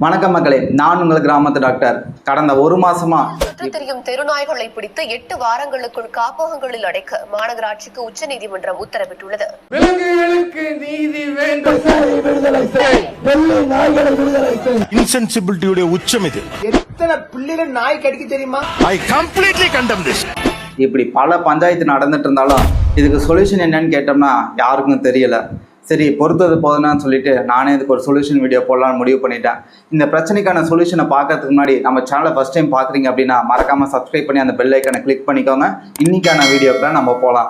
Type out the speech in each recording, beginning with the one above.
வணக்கம் மக்களே, நான் உங்கள் கிராமத்து டாக்டர். கடந்த ஒரு மாசமா சுற்றி திரியும் தெருநாய்களை பிடித்து 8 வாரங்களுக்குள் காப்பகங்களில் அடைக்க மாநகராட்சிக்கு உச்சநீதிமன்றம் உத்தரவிட்டுள்ளது. விலங்குகளுக்கு நீதி வேண்டும். இன்சென்சிபிலிட்டியுடைய உச்சம் இது. எத்தனை பிள்ளைகள் நாய் கடிக்க தெரியுமா? I completely condemn this. இப்படி பல பஞ்சாயத்து நடந்துட்டு இருந்தாலும் இதுக்கு சொல்யூஷன் என்னன்னு கேட்டோம்னா யாருக்கும் தெரியல. சரி, பொறுத்தது போதுன்னு சொல்லிட்டு நானே இதுக்கு ஒரு சொல்யூஷன் வீடியோ போடலான்னு முடிவு பண்ணிட்டேன். இந்த பிரச்சனைக்கான சொல்யூஷனை பார்க்கறதுக்கு முன்னாடி நம்ம சேனலை ஃபர்ஸ்ட் டைம் பார்க்குறீங்க அப்படின்னா மறக்காமல் சப்ஸ்கிரைப் பண்ணி அந்த பெல் ஐக்கனை கிளிக் பண்ணிக்கோங்க. இன்னைக்கான வீடியோக்குள்ள நம்ம போகலாம்.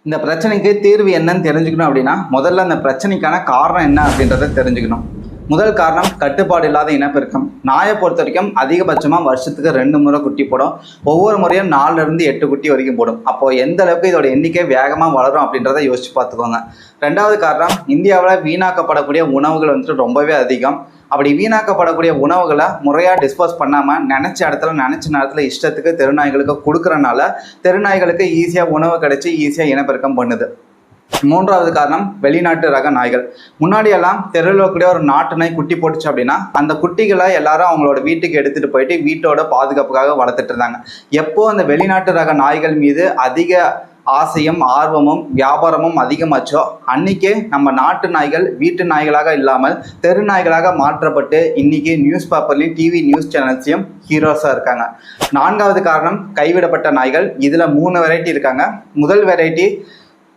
இந்த பிரச்சனைக்கு தீர்வு என்னன்னு தெரிஞ்சுக்கணும் அப்படின்னா முதல்ல அந்த பிரச்சனைக்கான காரணம் என்ன அப்படின்றத தெரிஞ்சுக்கணும். முதல் காரணம் கட்டுப்பாடு இல்லாத இனப்பெருக்கம். நாயை பொறுத்த வரைக்கும் அதிகபட்சமாக வருஷத்துக்கு 2 முறை குட்டி போடும். ஒவ்வொரு முறையும் 4 இருந்து 8 குட்டி வரைக்கும் போடும். அப்போது எந்த அளவுக்கு இதோட எண்ணிக்கை வேகமாக வளரும் அப்படின்றத யோசிச்சு பார்த்துக்கோங்க. ரெண்டாவது காரணம், இந்தியாவில் வீணாக்கப்படக்கூடிய உணவுகள் வந்துட்டு ரொம்பவே அதிகம். அப்படி வீணாக்கப்படக்கூடிய உணவுகளை முறையாக டிஸ்போஸ் பண்ணாமல் நினச்ச இடத்துல நினச்ச நேரத்தில் இஷ்டத்துக்கு தெருநாய்களுக்கு கொடுக்குறனால தெருநாய்களுக்கு ஈஸியாக உணவு கிடைச்சி ஈஸியாக இனப்பெருக்கம் பண்ணுது. மூன்றாவது காரணம், வெளிநாட்டு ரக நாய்கள். முன்னாடியெல்லாம் தெருவில் கூட ஒரு நாட்டு நாய் குட்டி போட்டுச்சு அப்படின்னா அந்த குட்டிகளை எல்லாரும் அவங்களோட வீட்டுக்கு எடுத்துகிட்டு போயிட்டு வீட்டோட பாதுகாப்புக்காக வளர்த்துட்டு இருந்தாங்க. எப்போ அந்த வெளிநாட்டு ரக நாய்கள் மீது அதிக ஆசையும் ஆர்வமும் வியாபாரமும் அதிகமாச்சோ அன்னைக்கே நம்ம நாட்டு நாய்கள் வீட்டு நாய்களாக இல்லாமல் தெரு நாய்களாக மாற்றப்பட்டு இன்னைக்கு நியூஸ் பேப்பர்லையும் டிவி நியூஸ் சேனல்ஸையும் ஹீரோஸாக இருக்காங்க. நான்காவது காரணம், கைவிடப்பட்ட நாய்கள். இதில் 3 வெரைட்டி இருக்காங்க. முதல் வெரைட்டி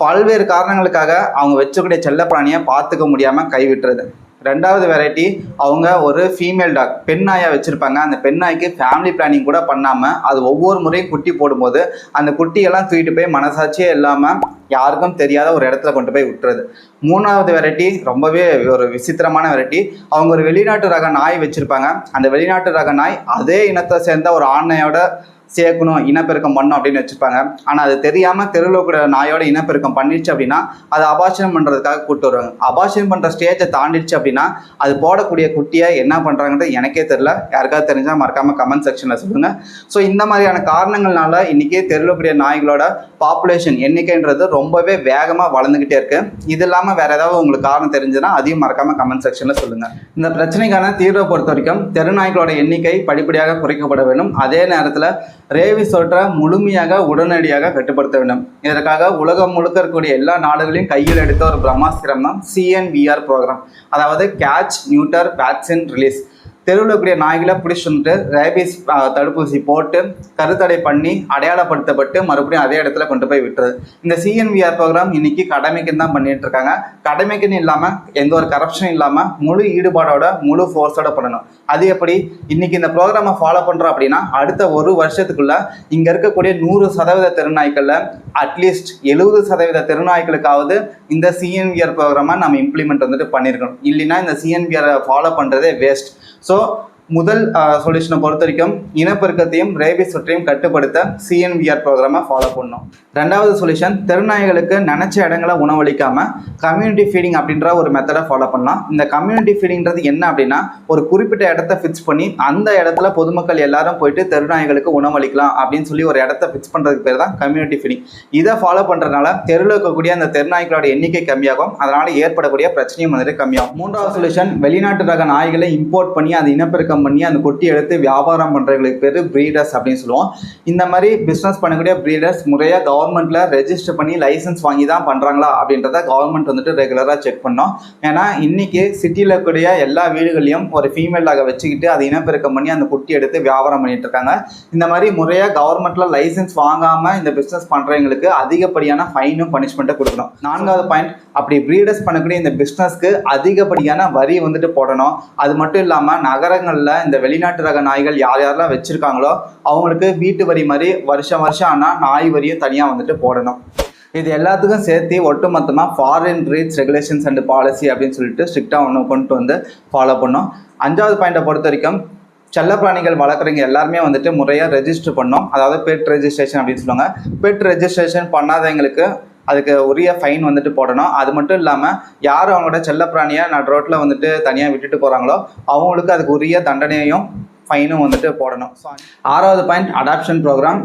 பல்வேறு காரணங்களுக்காக அவங்க வச்சக்கூடிய செல்லப்பிராணியை பார்த்துக்க முடியாமல் கைவிட்டுறது. ரெண்டாவது வெரைட்டி, அவங்க ஒரு ஃபீமேல் டாக் பெண் நாயாக வச்சுருப்பாங்க. அந்த பெண் நாய்க்கு ஃபேமிலி பிளானிங் கூட பண்ணாமல் அது ஒவ்வொரு முறையும் குட்டி போடும்போது அந்த குட்டியெல்லாம் தூக்கிட்டு போய் மனசாட்சியே இல்லாமல் யாருக்கும் தெரியாத ஒரு இடத்துல கொண்டு போய் விட்டுறது. மூணாவது வெரைட்டி ரொம்பவே ஒரு விசித்திரமான வெரைட்டி. அவங்க ஒரு வெளிநாட்டு ரக நாய் வச்சுருப்பாங்க. அந்த வெளிநாட்டு ரக நாய் அதே இனத்தை சேர்ந்த ஒரு ஆணையோட சேர்க்கணும், இனப்பெருக்கம் பண்ணணும் அப்படின்னு வச்சுருப்பாங்க. ஆனால் அது தெரியாமல் தெருவில் கூட நாயோட இனப்பெருக்கம் பண்ணிடுச்சு அப்படின்னா அது அபாஷனம் பண்ணுறதுக்காக கூப்பிட்டு வருவாங்க. அபாஷனம் பண்ணுற ஸ்டேஜை தாண்டிடுச்சு அப்படின்னா அது போடக்கூடிய குட்டியை என்ன பண்ணுறாங்கன்றது எனக்கே தெரில. யாருக்காவது தெரிஞ்சால் மறக்காமல் கமெண்ட் செக்ஷனில் சொல்லுங்கள். ஸோ இந்த மாதிரியான காரணங்கள்னால இன்றைக்கி தெருவில் கூடிய நாய்களோட பாப்புலேஷன் எண்ணிக்கைன்றது ரொம்பவே வேகமாக வளர்ந்துக்கிட்டே இருக்குது. இது இல்லாமல் வேறு ஏதாவது உங்களுக்கு காரணம் தெரிஞ்சுன்னா அதையும் மறக்காமல் கமெண்ட் செக்ஷனில் சொல்லுங்கள். இந்த பிரச்சனைக்கான தீர்வை பொறுத்த வரைக்கும் தெருநாய்களோட எண்ணிக்கை படிப்படியாக குறைக்கப்பட வேண்டும். அதே நேரத்தில் ரேபிஸ் தொற்றை முழுமையாக உடனடியாக கட்டுப்படுத்த வேண்டும். இதற்காக உலகம் முழுக்க இருக்கக்கூடிய எல்லா நாடுகளையும் கையில் எடுத்த ஒரு பிரம்மாஸ்திரம் தான் CNVR ப்ரோக்ராம். அதாவது கேட்ச், நியூட்டர், வேக்சின், ரிலீஸ். தெருவில் இருக்கக்கூடிய நாய்களை பிடிச்சிட்டு ரேபிஸ் தடுப்பூசி போட்டு கருத்தடை பண்ணி அடையாளப்படுத்தப்பட்டு மறுபடியும் அதே இடத்துல கொண்டு போய் விட்டுறது. இந்த CNVR ப்ரோக்ராம் இன்னைக்கு கடமைக்குன்னு தான் பண்ணிட்டு இருக்காங்க. கடமைக்குன்னு இல்லாமல் எந்த ஒரு கரப்ஷனும் இல்லாமல் முழு ஈடுபாடோட முழு ஃபோர்ஸோட பண்ணணும். அது எப்படி இன்னைக்கு இந்த ப்ரோக்ராமை ஃபாலோ பண்ணுறோம் அப்படின்னா அடுத்த ஒரு வருஷத்துக்குள்ள இங்கே இருக்கக்கூடிய 100% தெருநாய்களில் அட்லீஸ்ட் 70% தெருநாய்களுக்காவது இந்த CNVR ப்ரோக்ராமை நம்ம இம்ப்ளிமெண்ட் வந்துட்டு பண்ணியிருக்கணும். இல்லைன்னா இந்த CNVR ஃபாலோ பண்ணுறதே வேஸ்ட். ஸோ முதல் சொல்யூஷனை பொறுத்த வரைக்கும் இனப்பெருக்கத்தையும் ரேபிஸ் தொற்றையும் கட்டுப்படுத்த CNVR ப்ரோக்ராமை ஃபாலோ பண்ணணும். ரெண்டாவது சொல்யூஷன், தெருநாய்களுக்கு நினச்ச இடங்களை உணவளிக்காமல் கம்யூனிட்டி ஃபீடிங் அப்படின்ற ஒரு மெத்தடை ஃபாலோ பண்ணலாம். இந்த கம்யூனிட்டி ஃபீடிங்கிறது என்ன அப்படின்னா ஒரு குறிப்பிட்ட இடத்த ஃபிக்ஸ் பண்ணி அந்த இடத்துல பொதுமக்கள் எல்லாரும் போயிட்டு தெருநாய்களுக்கு உணவளிக்கலாம் அப்படின்னு சொல்லி ஒரு இடத்த ஃபிக்ஸ் பண்ணுறதுக்கு பேர் தான் கம்யூனிட்டி ஃபீடிங். இதை ஃபாலோ பண்ணுறதுனால தெருவில் இருக்கக்கூடிய அந்த தெருநாய்களோட எண்ணிக்கை கம்மியாகும். அதனால் ஏற்படக்கூடிய பிரச்சனையும் வந்துட்டு கம்மியாகும். மூன்றாவது சொல்யூஷன், வெளிநாட்டு ரக நாய்களை இம்போர்ட் பண்ணி அந்த இனப்பெருக்கம் பண்ணி அந்த குட்டி எடுத்து வியாபாரம் பண்ணுறவங்களுக்கு பேர் ப்ரீடர்ஸ் அப்படின்னு சொல்லுவோம். இந்த மாதிரி பிஸ்னஸ் பண்ணக்கூடிய ப்ரீடர்ஸ் முறையாக கவர்மெண்ட்டில் ரெஜிஸ்டர் பண்ணி லைசன்ஸ் வாங்கி தான் பண்ணுறாங்களா அப்படின்றத கவர்மெண்ட் வந்துட்டு ரெகுலராக செக் பண்ணோம். ஏன்னா இன்றைக்கி சிட்டியில் இருக்கக்கூடிய எல்லா வீடுகளையும் ஒரு ஃபீமேலாக வச்சுக்கிட்டு அதை இனப்பெருக்கம் பண்ணி அந்த குட்டி எடுத்து வியாபாரம் பண்ணிட்டு இருக்காங்க. இந்த மாதிரி முறையாக கவர்மெண்ட்டில் லைசன்ஸ் வாங்காமல் இந்த பிஸ்னஸ் பண்ணுறவங்களுக்கு அதிகப்படியான ஃபைனும் பனிஷ்மெண்ட்டும் கொடுக்கணும். நான்காவது பாயிண்ட், அப்படி ப்ரீடர்ஸ் பண்ணக்கூடிய இந்த பிஸ்னஸ்க்கு அதிகப்படியான வரி வந்துட்டு போடணும். அது மட்டும் இல்லாமல் நகரங்களில் இந்த வெளிநாட்டு ரக நாய்கள் யாரெல்லாம் வச்சிருக்காங்களோ அவங்களுக்கு வீட்டு வரி மாதிரி வருஷம் ஆனால் நாய் வரியும் தனியாக வந்துட்டு போடணும். இது எல்லாத்துக்கும் சேர்த்து ஒட்டுமொத்தமாக foreign reads regulations and policy அப்படின்னு சொல்லிட்டு ஸ்ட்ரிக்டாக ஒன்று கொண்டு வந்து ஃபாலோ பண்ணோம். அஞ்சாவது பாயிண்டை பொறுத்த வரைக்கும் செல்லப்பிராணிகள் வளர்க்குறவங்க எல்லாருமே வந்துட்டு முறையாக ரெஜிஸ்டர் பண்ணோம். அதாவது பெட் ரெஜிஸ்ட்ரேஷன் அப்படின்னு சொல்லுவாங்க. பெட் ரெஜிஸ்ட்ரேஷன் பண்ணாதவங்களுக்கு அதுக்கு உரிய ஃபைன் வந்துட்டு போடணும். அது மட்டும் இல்லாமல் யார் அவங்களோட செல்லப்பிராணியை நடு ரோட்டில் வந்துட்டு தனியாக விட்டுட்டு போகிறாங்களோ அவங்களுக்கு அதுக்கு உரிய தண்டனையும் ஃபைனும் வந்துட்டு போடணும். ஆறாவது பாயிண்ட் அடாப்ஷன் ப்ரோக்ராம்.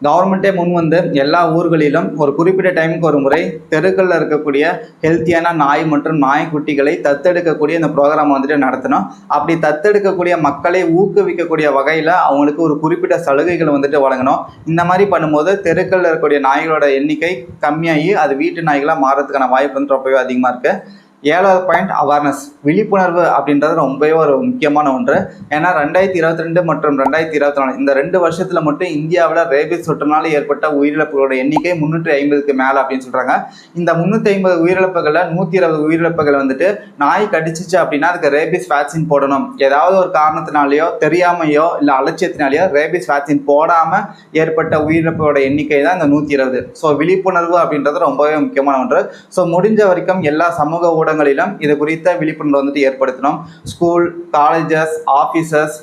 கவர்மெண்ட்டே முன் வந்து எல்லா ஊர்களிலும் ஒரு குறிப்பிட்ட டைமுக்கு ஒரு முறை தெருக்களில் இருக்கக்கூடிய ஹெல்த்தியான நாய் மற்றும் நாய்க்குட்டிகளை தத்தெடுக்கக்கூடிய இந்த ப்ரோக்ராம் வந்துட்டு நடத்தணும். அப்படி தத்தெடுக்கக்கூடிய மக்களை ஊக்குவிக்கக்கூடிய வகையில் அவங்களுக்கு ஒரு குறிப்பிட்ட சலுகைகள் வந்துட்டு வழங்கணும். இந்த மாதிரி பண்ணும்போது தெருக்களில் இருக்கக்கூடிய நாய்களோட எண்ணிக்கை கம்மியாகி அது வீட்டு நாய்களாக மாறதுக்கான வாய்ப்பு வந்து ரொம்பவே அதிகமாக இருக்குது. ஏழாவது பாயிண்ட் அவேர்னஸ், விழிப்புணர்வு அப்படின்றது ரொம்பவே ஒரு முக்கியமான ஒன்று. ஏன்னா 2022 மற்றும் 2024 இந்த 2 வருஷத்தில் மட்டும் இந்தியாவில் ரேபிஸ் தொற்றுனால ஏற்பட்ட உயிரிழப்புகளோட எண்ணிக்கை 350க்கு மேலே அப்படின்னு சொல்கிறாங்க. இந்த 350 உயிரிழப்புகளில் 120 உயிரிழப்புகள் வந்துட்டு நாய் கடிச்சிச்சு அப்படின்னா அதுக்கு ரேபிஸ் வேக்சின் போடணும். ஏதாவது ஒரு காரணத்தினாலேயோ தெரியாமையோ இல்லை அலட்சியத்தினாலேயோ ரேபிஸ் வேக்சின் போடாமல் ஏற்பட்ட உயிரிழப்புகளோட எண்ணிக்கை தான் இந்த 120. ஸோ விழிப்புணர்வு அப்படின்றது ரொம்பவே முக்கியமான ஒன்று. ஸோ முடிஞ்ச வரைக்கும் எல்லா சமூக ஊடகங்களிலும் இது குறித்த விழிப்புணர்வு வந்துட்டு ஏற்படுத்தணும். ஸ்கூல், காலேஜஸ், ஆஃபீஸஸ்,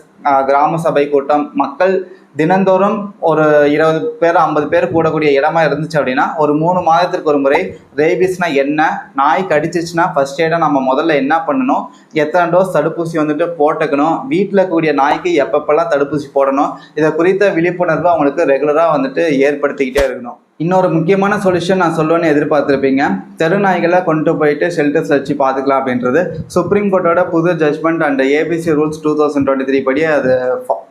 கிராம சபை கூட்டம், மக்கள் தினந்தோறும் ஒரு 20 பேர் 50 பேர் கூடக்கூடிய இடமா இருந்துச்சு அப்படின்னா ஒரு 3 மாதத்திற்கு ஒரு முறை ரேபிஸ்னா என்ன, நாய் கடிச்சிச்சுன்னா ஃபர்ஸ்ட் எய்டாக நம்ம முதல்ல என்ன பண்ணணும், எத்தனை டோஸ் தடுப்பூசி வந்துட்டு போட்டுக்கணும், வீட்டில் கூடிய நாய்க்கு எப்பப்பெல்லாம் தடுப்பூசி போடணும், இதை குறித்த விழிப்புணர்வு அவங்களுக்கு ரெகுலராக வந்துட்டு ஏற்படுத்திக்கிட்டே இருக்கணும். இன்னொரு முக்கியமான சொல்யூஷன் நான் சொல்லுவேன்னு எதிர்பார்த்துருப்பீங்க. தெருநாய்களை கொண்டு போயிட்டு ஷெல்டர்ஸ் வச்சு பார்த்துக்கலாம் அப்படின்றது. சுப்ரீம் கோர்ட்டோட புது ஜட்மெண்ட் அண்ட் ஏபிசி ரூல்ஸ் 2023 படி அது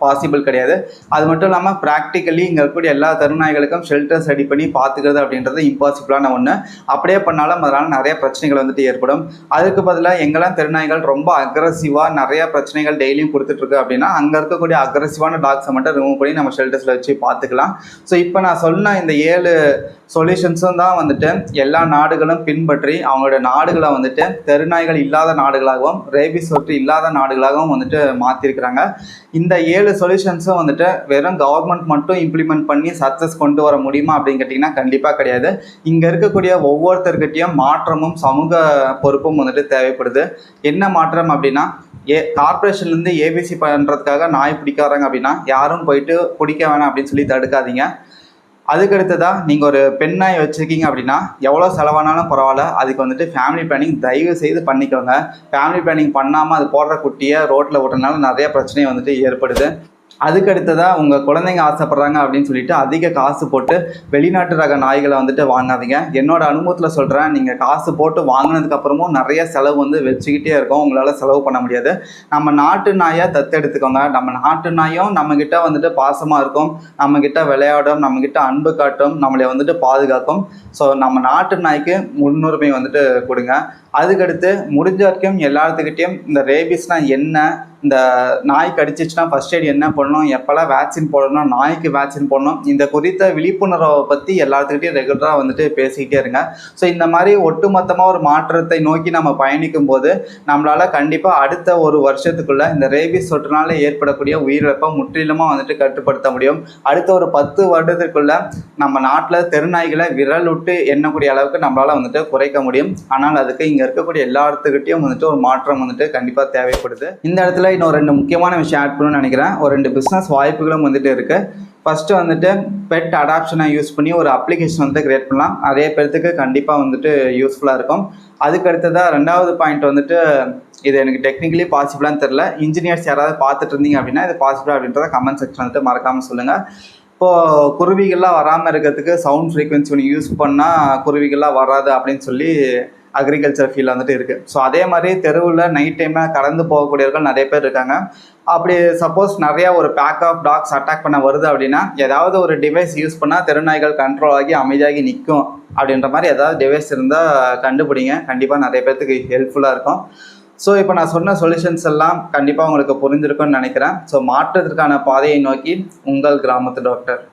பாசிபிள் கிடையாது. அது மட்டும் இல்லாமல் ப்ராக்டிக்கலி இங்கே இருக்கக்கூடிய எல்லா தெருநாய்களுக்கும் ஷெல்டர்ஸ் ரெடி பண்ணி பார்த்துக்கிறது அப்படின்றது இம்பாசிபிளான ஒன்று. அப்படியே பண்ணாலும் அதனால் நிறைய பிரச்சனைகள் வந்துட்டு ஏற்படும். அதுக்கு பதிலாக எங்கெல்லாம் தெருநாய்கள் ரொம்ப அக்ரெசிவாக நிறைய பிரச்சனைகள் டெய்லியும் கொடுத்துட்ருக்கு அப்படின்னா அங்கே இருக்கக்கூடிய அக்ரெசிவான டாக்ஸை மட்டும் ரிமூவ் பண்ணி நம்ம ஷெல்டர்ஸில் வச்சு பார்த்துக்கலாம். ஸோ இப்போ நான் சொன்ன இந்த 7 சொல்யூஷன்ஸும் தான் வந்துட்டு எல்லா நாடுகளும் பின்பற்றி அவங்களோட நாடுகளை வந்துட்டு தெருநாய்கள் இல்லாத நாடுகளாகவும் ரேபிஸ் தொற்று இல்லாத நாடுகளாகவும் வந்துட்டு மாற்றிருக்கிறாங்க. இந்த 7 சொல்யூஷன்ஸும் வந்துட்டு வெறும் கவர்மெண்ட் மட்டும் இம்ப்ளிமெண்ட் பண்ணி சக்ஸஸ் கொண்டு வர முடியுமா அப்படின்னு கேட்டிங்கன்னா கண்டிப்பாக கிடையாது. இங்கே இருக்கக்கூடிய ஒவ்வொருத்தர்கிட்டையும் மாற்றமும் சமூக பொறுப்பும் வந்துட்டு தேவைப்படுது. என்ன மாற்றம் அப்படின்னா, கார்பரேஷன்லேருந்து ஏபிசி பண்ணுறதுக்காக நாய் பிடிக்க வராங்க அப்படின்னா யாரும் போயிட்டு பிடிக்க வேணாம் அப்படின்னு சொல்லி தடுக்காதீங்க. அதுக்கடுத்ததாக நீங்கள் ஒரு பெண் நாய் வச்சுருக்கீங்க அப்படின்னா எவ்வளோ செலவானாலும் பரவாயில்ல, அதுக்கு வந்துட்டு ஃபேமிலி பிளானிங் தயவு செய்து பண்ணிக்கோங்க. ஃபேமிலி பிளானிங் பண்ணாமல் அது போடுற குட்டியை ரோட்டில் விட்டுறதுனால நிறைய பிரச்சனை வந்துட்டு ஏற்படுது. அதுக்கடுத்ததாக உங்கள் குழந்தைங்க ஆசைப்பட்றாங்க அப்படின்னு சொல்லிட்டு அதிக காசு போட்டு வெளிநாட்டு ரக நாய்களை வந்துட்டு வாங்காதீங்க. என்னோட அனுபவத்தில் சொல்கிறேன், நீங்கள் காசு போட்டு வாங்கினதுக்கப்புறமும் நிறைய செலவு வந்து வச்சுக்கிட்டே இருக்கும், உங்களால் செலவு பண்ண முடியாது. நம்ம நாட்டு நாயை தத்தெடுத்துக்கோங்க. நம்ம நாட்டு நாயும் நம்மக்கிட்ட வந்துட்டு பாசமாக இருக்கும், நம்மக்கிட்ட விளையாடும், நம்மக்கிட்ட அன்பு காட்டும், நம்மளை வந்துட்டு பாதுகாக்கும். ஸோ நம்ம நாட்டு நாய்க்கு முன்னுரிமை வந்துட்டு கொடுங்க. அதுக்கடுத்து முடிஞ்ச வரைக்கும் எல்லாத்துக்கிட்டையும் இந்த ரேபிஸ்னால் என்ன, இந்த நாய் கடிச்சிச்சுன்னா ஃபர்ஸ்ட் எய்ட் என்ன பண்ணணும், எப்போல்லாம் வேக்சின் போடணும், நாய்க்கு வேக்சின் போடணும், இந்த குறித்த விழிப்புணர்வை பற்றி எல்லாத்துக்கிட்டையும் ரெகுலராக வந்துட்டு பேசிக்கிட்டே இருங்க. ஸோ இந்த மாதிரி ஒட்டுமொத்தமாக ஒரு மாற்றத்தை நோக்கி நம்ம பயணிக்கும் போது நம்மளால் கண்டிப்பாக அடுத்த ஒரு வருஷத்துக்குள்ளே இந்த ரேபிஸ் தொற்றுனால ஏற்படக்கூடிய உயிரிழப்பை முற்றிலுமாக வந்துட்டு கட்டுப்படுத்த முடியும். அடுத்த ஒரு 10 வருடத்திற்குள்ளே நம்ம நாட்டில் தெருநாய்களை விரல் விட்டு எண்ணக்கூடிய அளவுக்கு நம்மளால் வந்துட்டு குறைக்க முடியும். ஆனால் அதுக்கு இங்கே இருக்கக்கூடிய எல்லாத்துக்கிட்டையும் வந்துட்டு ஒரு மாற்றம் வந்துட்டு கண்டிப்பாக தேவைப்படுது. இந்த இடத்துல இன்னொரு 2 முக்கியமான விஷயம் ஆட் பண்ணணும்னு நினைக்கிறேன். ஒரு 2 பிஸ்னஸ் வாய்ப்புகளும் வந்துட்டு இருக்குது. ஃபஸ்ட்டு வந்துட்டு பெட் அடாப்ஷனை யூஸ் பண்ணி ஒரு அப்ளிகேஷன் வந்து கிரியேட் பண்ணலாம். நிறைய பேர்த்துக்கு கண்டிப்பாக வந்துட்டு யூஸ்ஃபுல்லாக இருக்கும். அதுக்கு அடுத்ததாக 2வது பாயிண்ட் வந்துட்டு, இது எனக்கு டெக்னிக்கலி பாசிபிளான்னு தெரில, இன்ஜினியர்ஸ் யாராவது பார்த்துட்டு இருந்தீங்க அப்படின்னா இது பாசிபிளா அப்படின்றத கமெண்ட் செக்ஷன் வந்துட்டு மறக்காமல் சொல்லுங்கள். இப்போது குருவிகள்லாம் வராமல் இருக்கிறதுக்கு சவுண்ட் ஃப்ரீக்வன்சி ஒன்று யூஸ் பண்ணால் குருவிகள்லாம் வராது அப்படின்னு சொல்லி அக்ரிகல்ச்சர் ஃபீல்ட் வந்துட்டு இருக்குது. ஸோ அதே மாதிரி தெருவில் நைட் டைமில் கடந்து போகக்கூடியவர்கள் நிறைய பேர் இருக்காங்க. அப்படி சப்போஸ் நிறையா ஒரு பேக் ஆஃப் டாக்ஸ் அட்டாக் பண்ண வருது அப்படின்னா ஏதாவது ஒரு டிவைஸ் யூஸ் பண்ணால் தெருநாய்கள் கண்ட்ரோல் ஆகி அமைதியாகி நிற்கும் அப்படின்ற மாதிரி ஏதாவது டிவைஸ் இருந்தால் கண்டுபிடிங்க. கண்டிப்பாக நிறைய பேர்த்துக்கு ஹெல்ப்ஃபுல்லாக இருக்கும். ஸோ இப்போ நான் சொன்ன சொல்யூஷன்ஸ் எல்லாம் கண்டிப்பாக உங்களுக்கு புரிஞ்சிருக்கும்னு நினைக்கிறேன். ஸோ மாற்றத்திற்கான பாதையை நோக்கி உங்கள் கிராமத்து டாக்டர்.